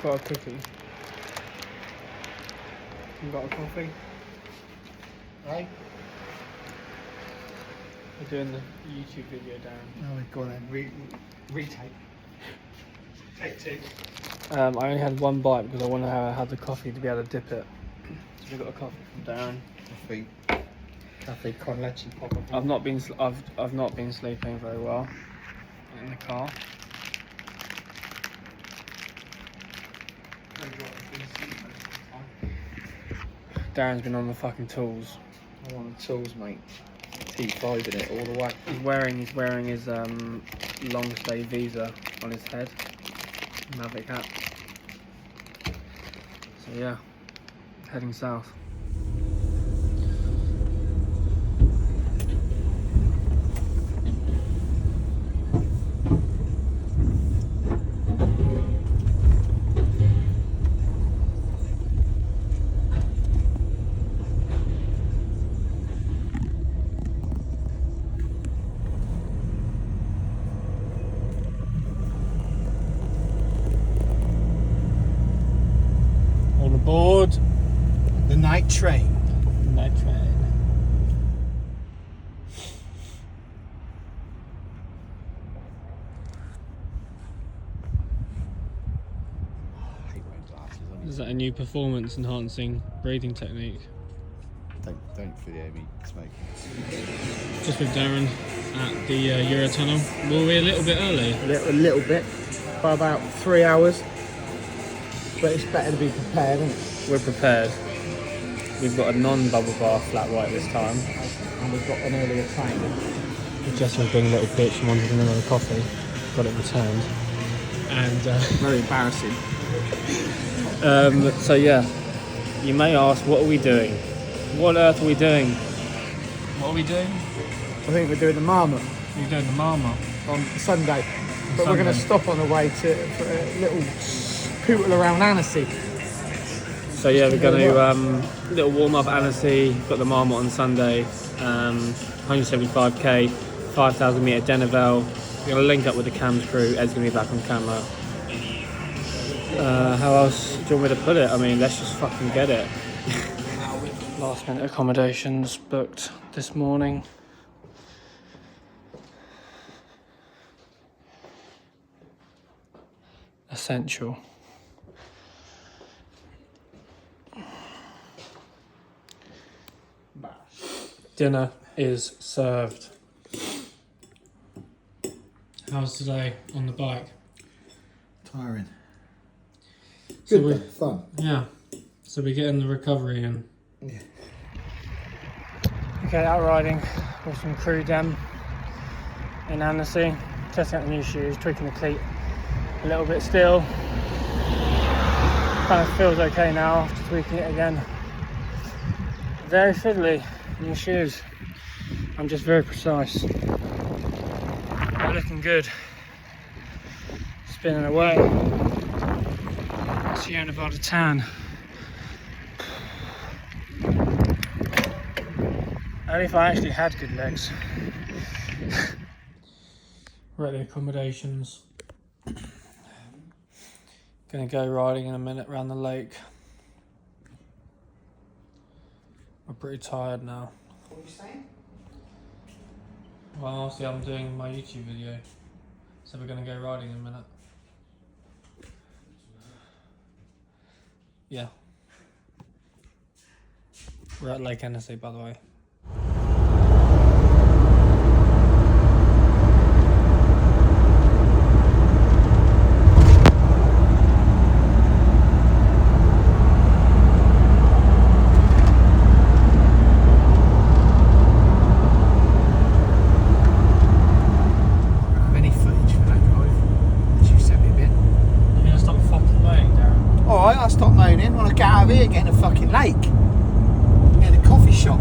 I've got a cookie. You got a coffee? Right? We're doing the YouTube video, Darren. Oh, go on then. Retake. Take two. I only had one bite because I want to have the coffee to be able to dip it. So we got a coffee from Darren. Cafe con leche pop. I've not been sleeping very well in the car. Darren's been on the fucking tools. I'm on the tools, mate. T5 in it all the way. He's wearing his long stay visa on his head, Mavic hat. So yeah, heading south. Aboard the night train. Night train. I hate wearing glasses. Is that a new performance enhancing breathing technique? Don't video me smoking. Just with Darren at the Eurotunnel. Were we a little bit early? A little bit, by about 3 hours. But it's better to be prepared, isn't it? We're prepared. We've got a non-bubble bar flat white this time. And we've got an earlier train. Jess was being a little bitch and wanted another coffee. Got it returned. And Very embarrassing. so yeah, you may ask, what are we doing? What on earth are we doing? What are we doing? I think we're doing the Marmotte We're doing the Marmotte. on Sunday. But we're going to stop on the way for a little pootle around Hennessy. So yeah, we're going to little warm up at Hennessy. Got the Marmotte on Sunday. 175k, 5,000 metre Deneville. We're going to link up with the cams crew. Ed's going to be back on camera. How else do you want me to put it? I mean, let's just fucking get it. Last minute accommodations booked this morning. Essential. Dinner is served. How's today on the bike? Tiring. So Good, fun. Yeah. So we're getting the recovery in. Yeah. Okay, out riding with some crew dem in Hennessy, testing out the new shoes, tweaking the cleat a little bit still. Kind of feels okay now after tweaking it again. Very fiddly, new shoes. I'm just very precise. They're looking good. Spinning away. Sierra Nevada tan. Only if I actually had good legs. We're at the accommodations. Gonna go riding in a minute around the lake. I'm pretty tired now. What were you saying? Well, obviously I'm doing my YouTube video. So we're gonna go riding in a minute. Yeah. We're at Lake Hennessy, by the way. I'll stop moaning when I get out of here, get in a fucking lake. In a coffee shop.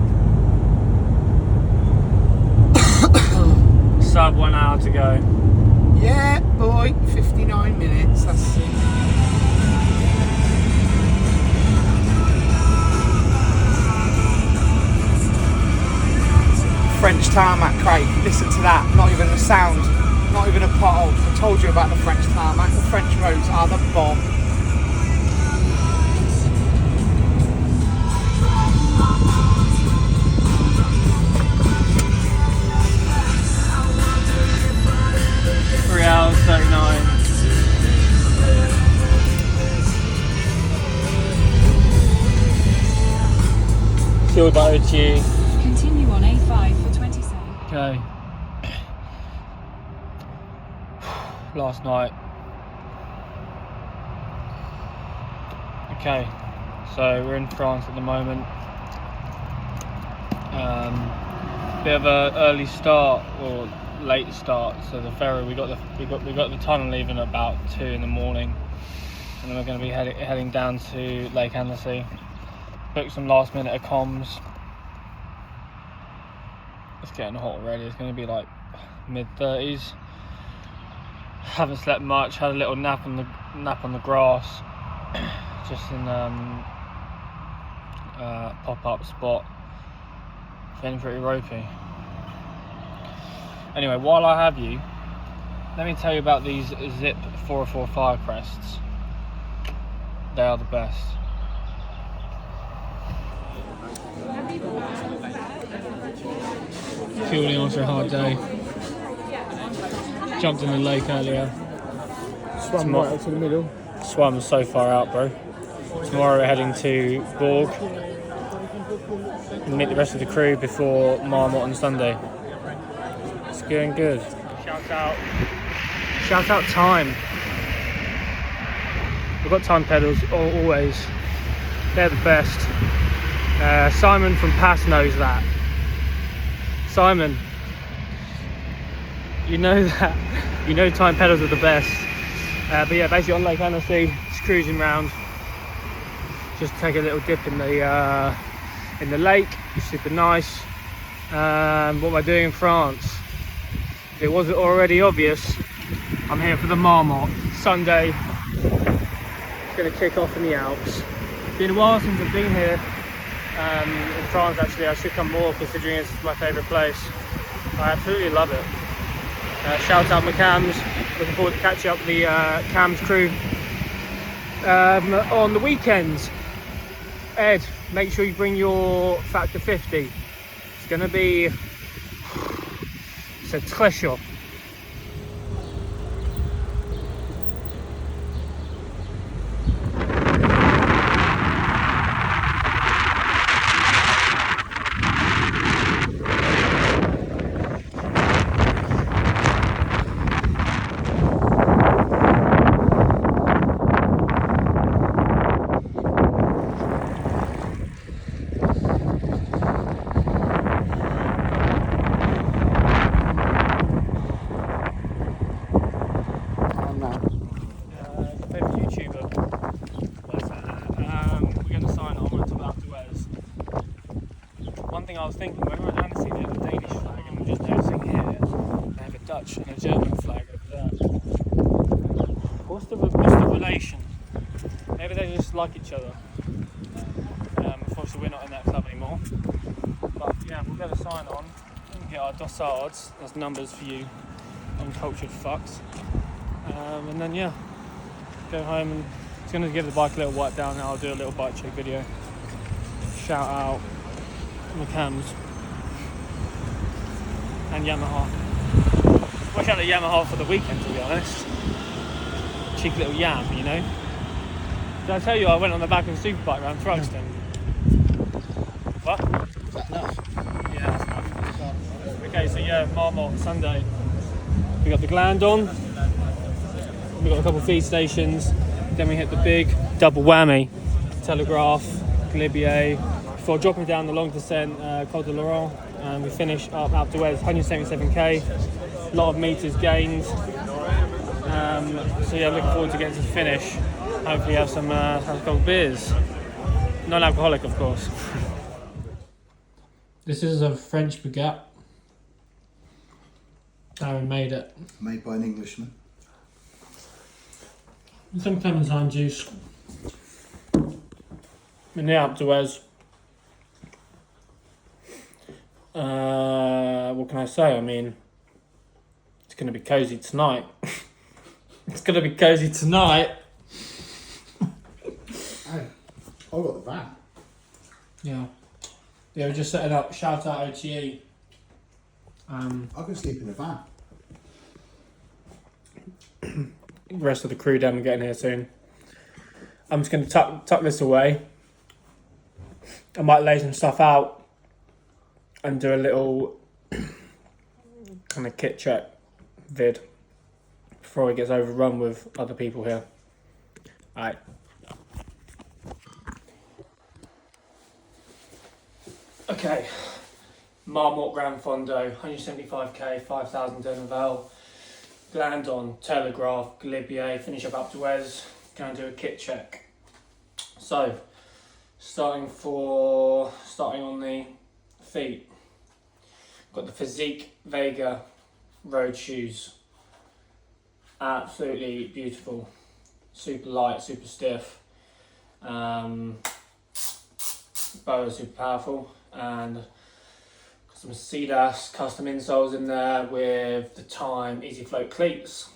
Sub 1 hour to go. Yeah, boy, 59 minutes, that's it. French tarmac, Craig, listen to that, not even a sound, not even a pothole. I told you about the French tarmac, the French roads are the bomb. hours 39. Fueled by OTE. Continue on A5 for 27. Okay. Last night. Okay, so we're in France at the moment. Bit of a early start or late start. So the ferry, we got the tunnel leaving at about 2 in the morning, and then we're going to be heading down to Lake Hennessy. Booked some last minute comms. It's getting hot already. It's going to be like mid-30s. Haven't slept much. Had a little nap on the grass, just in pop-up spot. Feeling pretty ropey. Anyway, while I have you, let me tell you about these Zip 404 fire crests. They are the best. Fueling after a hard day. Jumped in the lake earlier. Swam right up to the middle. Swam so far out, bro. Tomorrow we're heading to Bourg and meet the rest of the crew before Marmotte on Sunday. It's going good. Shout out Time. We've got Time pedals always. They're the best. Simon from Pass knows that. Simon, you know that. You know Time pedals are the best. But yeah, basically on Lake Hennessy, just cruising around. Just take a little dip in the lake. It's super nice. What am I doing in France? If it wasn't already obvious, I'm here for the Marmotte. Sunday, it's going to kick off in the Alps. It's been a while since I've been here in France. Actually, I should come more considering it's my favourite place. I absolutely love it. Shout out my cams. Looking forward to catching up with the cams crew on the weekends. Ed, make sure you bring your factor 50. It's going to be a treasure. I was thinking, when we were at Hennessy, they have a Danish flag, and I'm just noticing here they have a Dutch and a German flag over there. What's the relation? Maybe they just like each other. Unfortunately, we're not in that club anymore. But yeah, we'll get a sign on and get our dossards. That's numbers for you uncultured fucks. And then yeah, go home and it's going to give the bike a little wipe down. Now I'll do a little bike check video. Shout out my cams and Yamaha. Watch out the Yamaha for the weekend, to be honest. Cheeky little yam, you know. Did I tell you I went on the back of the superbike around Thruxton? What? Is that enough? Yeah, that's enough. Okay, so yeah, Marmotte Sunday. We got the Gland on. We got a couple of feed stations. Then we hit the big double whammy. Telegraph, Glibier. Before dropping down the long descent, Col de Laurent, and we finish up Alpe d'Huez, 177k, a lot of meters gained. So yeah, looking forward to getting to the finish. Hopefully have some alcoholic beers, non-alcoholic of course. This is a French baguette. Aaron made it. Made by an Englishman. Some clementine juice. In the Alpe d'Huez. What can I say? I mean, it's going to be cosy tonight. It's going to be cosy tonight. Hey, I got the van. Yeah. Yeah, we're just setting up. Shout out OTE. I can sleep in the van. The rest of the crew down and getting here soon. I'm just going to tuck this away. I might lay some stuff out and do a little kind of kit check vid before it gets overrun with other people here. Alright. Okay. Marmotte Grand Fondo, 175k, 5,000 Denver, Glandon, Telegraph, Galibier, finish up to Wes, going to do a kit check. So, starting on the feet, got the Physique Vega road shoes, absolutely beautiful, super light, super stiff, bow is super powerful, and some Cedas custom insoles in there with the Time Easy Float cleats.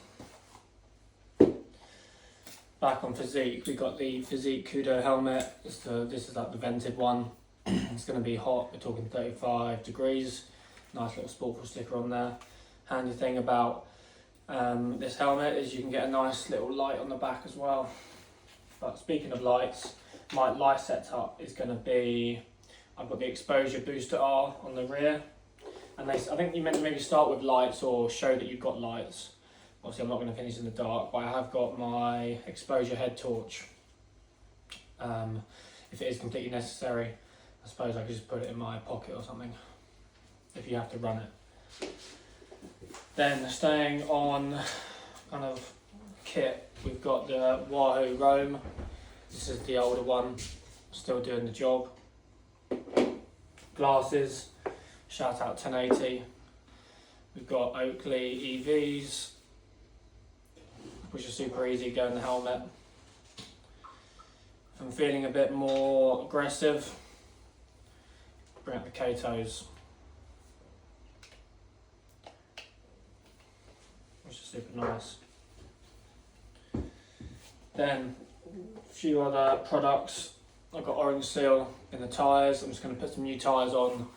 Back on Physique, we got the Physique Kudo helmet. This is like the vented one. It's going to be hot, we're talking 35 degrees. Nice little Sportful sticker on there. Handy thing about this helmet is you can get a nice little light on the back as well. But speaking of lights, my light setup is going to be, I've got the exposure booster R on the rear, and I think you meant to maybe start with lights or show that you've got lights. Obviously I'm not going to finish in the dark, but I have got my exposure head torch. If it is completely necessary, I suppose I could just put it in my pocket or something, if you have to run it. Then staying on kind of kit, we've got the Wahoo Roam. This is the older one, still doing the job. Glasses, shout out 1080. We've got Oakley EVs, which are super easy, go in the helmet. If I'm feeling a bit more aggressive, bring out the Katos, which is super nice. Then a few other products. I've got Orange Seal in the tyres. I'm just going to put some new tyres on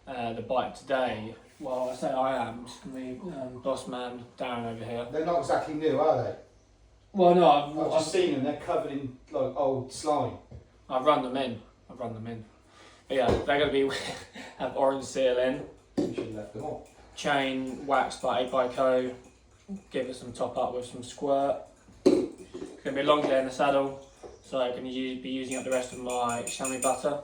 the bike today. Well, I say I am, it's going to be boss man Darren over here. They're not exactly new, are they? Well, no, I've just seen them. They're covered in like old slime. I've run them in. But yeah, they're going to be have Orange Seal in. You should have left them all. Chain waxed by 8xCo. Give it some top up with some squirt. It's going to be a long day in the saddle, so I'm going to be using up the rest of my chamois butter.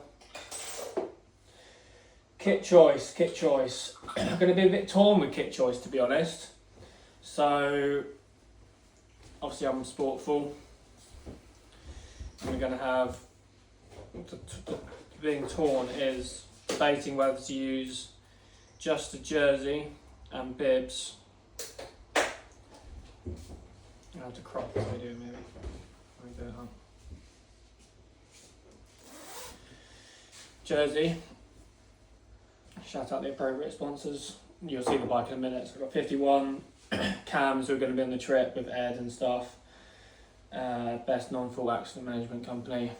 Kit choice. I'm going to be a bit torn with kit choice, to be honest. So, obviously I'm Sportful. I'm going to have, being torn is debating whether to use just a jersey and bibs. I have to crop this video maybe. Let me do it, huh? Jersey. Shout out the appropriate sponsors. You'll see the bike in a minute. So I've got 51 cams who are going to be on the trip with Ed and stuff. Best non-full accident management company.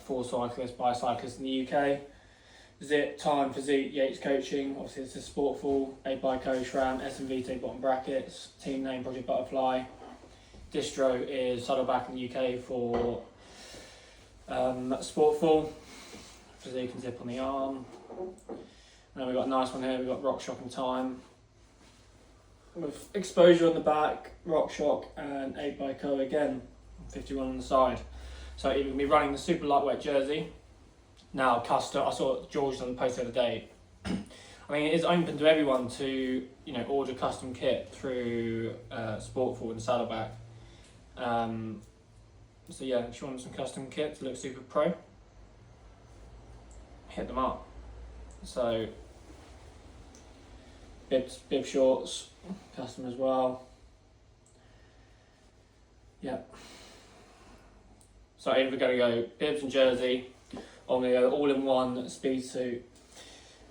4 cyclists, bicyclists in the UK. Zip, Time, Physique, Yates Coaching. Obviously it's a Sportful, 8xCo, SRAM, SMVT bottom brackets. Team name Project Butterfly. Distro is Saddleback in the UK for Sportful. Physique and Zip on the arm. And then we've got a nice one here, we've got RockShox and Time. With exposure on the back, RockShox and 8xCo again, 51 on the side. So you're going to be running the super lightweight jersey. Now custom, I saw George on the post the other day. I mean, it is open to everyone to, order custom kit through Sportful and Saddleback. So yeah, if you want some custom kit to look super pro, hit them up. So bib shorts, custom as well. Yeah. So either we're going to go bibs and jersey, or I'm going to go all-in-one speed suit.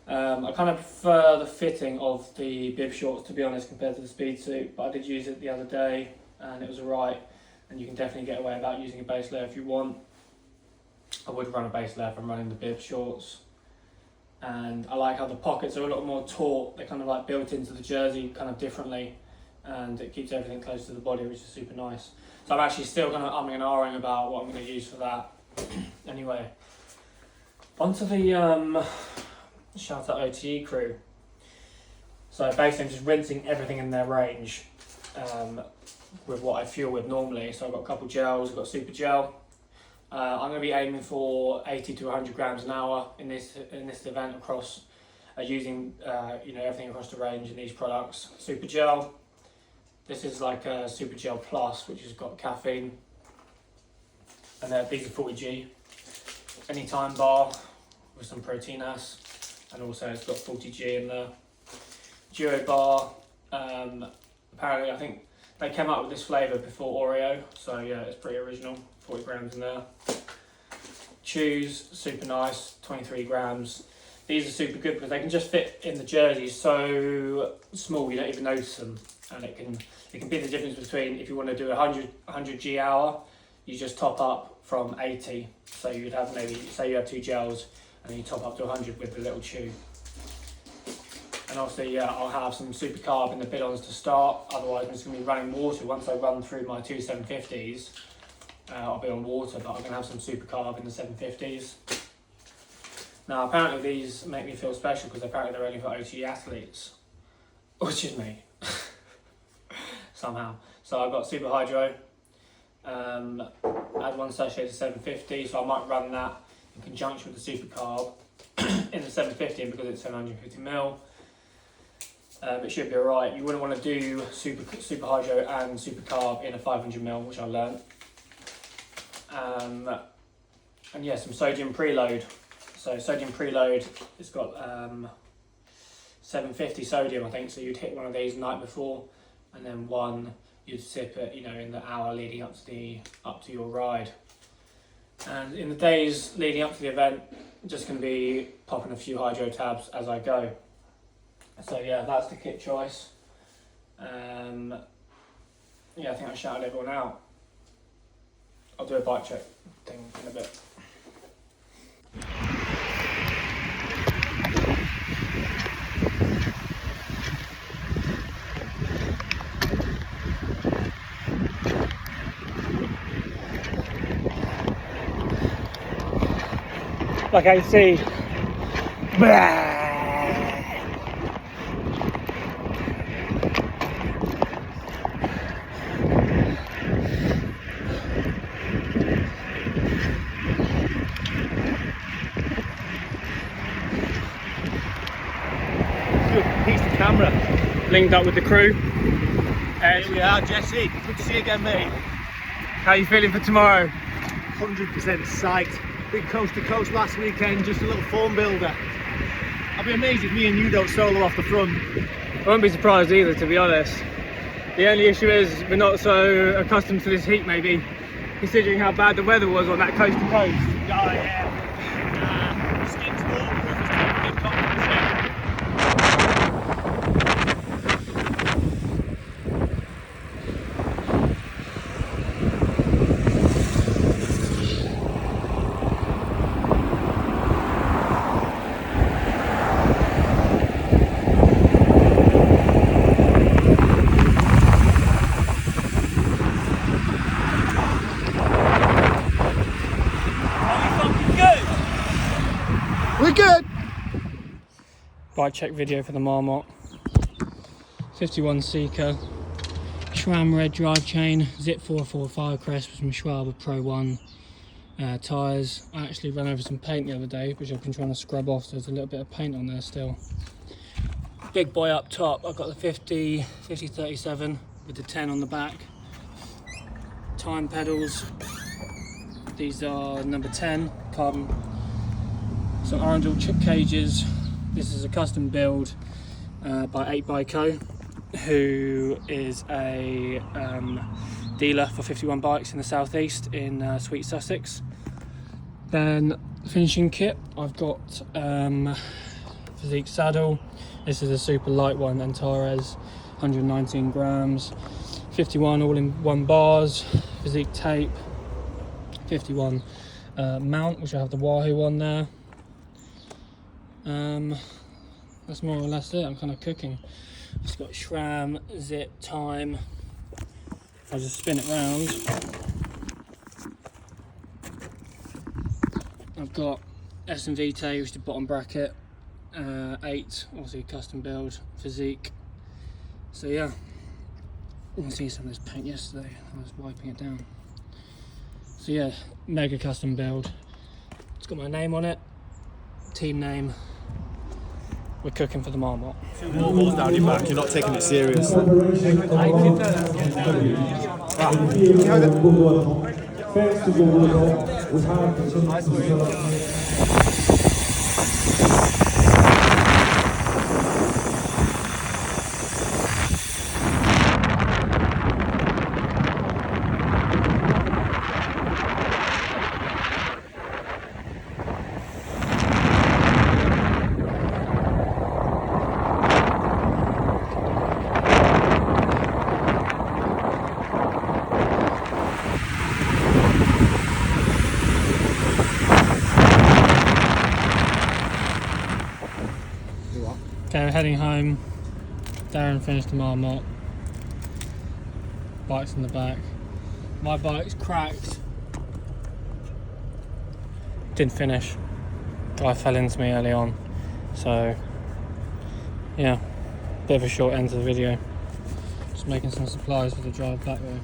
I kind of prefer the fitting of the bib shorts, to be honest, compared to the speed suit, but I did use it the other day and it was alright, and you can definitely get away without using a base layer if you want. I would run a base layer if I'm running the bib shorts. and I like how the pockets are a lot more taut. They're kind of like built into the jersey kind of differently, and it keeps everything close to the body, which is super nice. So I'm actually still kind of umming and ahhing about what I'm going to use for that. Anyway, onto the shout out OTE crew. So basically I'm just rinsing everything in their range with what I fuel with normally. So I've got a couple gels, I've got super gel. I'm going to be aiming for 80 to 100 grams an hour in this event across using everything across the range in these products. Super gel. This is like a Super Gel Plus, which has got caffeine, and these are 40G. Anytime bar with some proteinase, and also it's got 40G in there. Duo bar. Apparently, I think they came up with this flavour before Oreo, so yeah, it's pretty original. 40 grams in there. Chews, super nice, 23 grams. These are super good because they can just fit in the jerseys so small you don't even notice them, and it can be the difference between if you want to do 100 G hour, you just top up from 80. So you'd have maybe, say you have 2 gels and then you top up to 100 with the little chew. And obviously, yeah, I'll have some super carb in the bidons to start. Otherwise, I'm just going to be running water. Once I run through my 2 750s, I'll be on water, but I'm going to have some super carb in the 750s. Now, apparently these make me feel special because apparently they're only for OTE athletes, which is me, somehow. So I've got Super Hydro, add 1 sachet to 750, so I might run that in conjunction with the super carb in the 750, and because it's 750ml, it should be alright. You wouldn't want to do super hydro and super carb in a 500ml, which I learned. And yeah, some sodium preload. So sodium preload, it's got 750 sodium, I think. So you'd hit one of these the night before, and then one you'd sip it, in the hour leading up to your ride. And in the days leading up to the event, I'm just going to be popping a few hydro tabs as I go. So yeah, that's the kit choice. Yeah, I think I shouted everyone out. I'll do a bike check thing in a bit. Like I see. Piece of camera. Linked up with the crew. Here we are, Jesse. Good to see you again, mate. How are you feeling for tomorrow? 100% psyched. Big coast to coast last weekend, just a little form builder. I'd be amazed if me and you don't solo off the front. I won't be surprised either, to be honest. The only issue is we're not so accustomed to this heat, maybe, considering how bad the weather was on that coast to coast. Oh yeah. Skin's waterproof, it's taking big confidence in. We're good. Bike check video for the Marmotte. 51 Seeker. SRAM red drive chain. Zip 445 crest with some Schwalbe Pro 1 tyres. I actually ran over some paint the other day, which I've been trying to scrub off, so there's a little bit of paint on there still. Big boy up top, I've got the 50-37 with the 10 on the back. Time pedals. These are number 10 carbon. Some Arundel chip cages. This is a custom build by 8BikeCo, who is a dealer for 51 bikes in the southeast in Sweet Sussex. Then finishing kit, I've got Physique saddle. This is a super light one, Antares, 119 grams. 51 all-in-one bars, Physique tape, 51 mount, which I have the Wahoo on there. That's more or less it. I'm kind of cooking. It's got shram, zip, thyme. If I just spin it round, I've got S&V which is the bottom bracket, 8, obviously custom build, physique. So yeah, you can see some of this paint yesterday. I was wiping it down. So yeah, mega custom build. It's got my name on it, team name. We're cooking for the Marmotte. 2 wall balls down your back, you're not taking it serious. Okay, we're heading home. Darren finished the Marmotte. Bike's in the back. My bike's cracked. Didn't finish. Guy fell into me early on. So, yeah, bit of a short end to the video. Just making some supplies for the drive back there.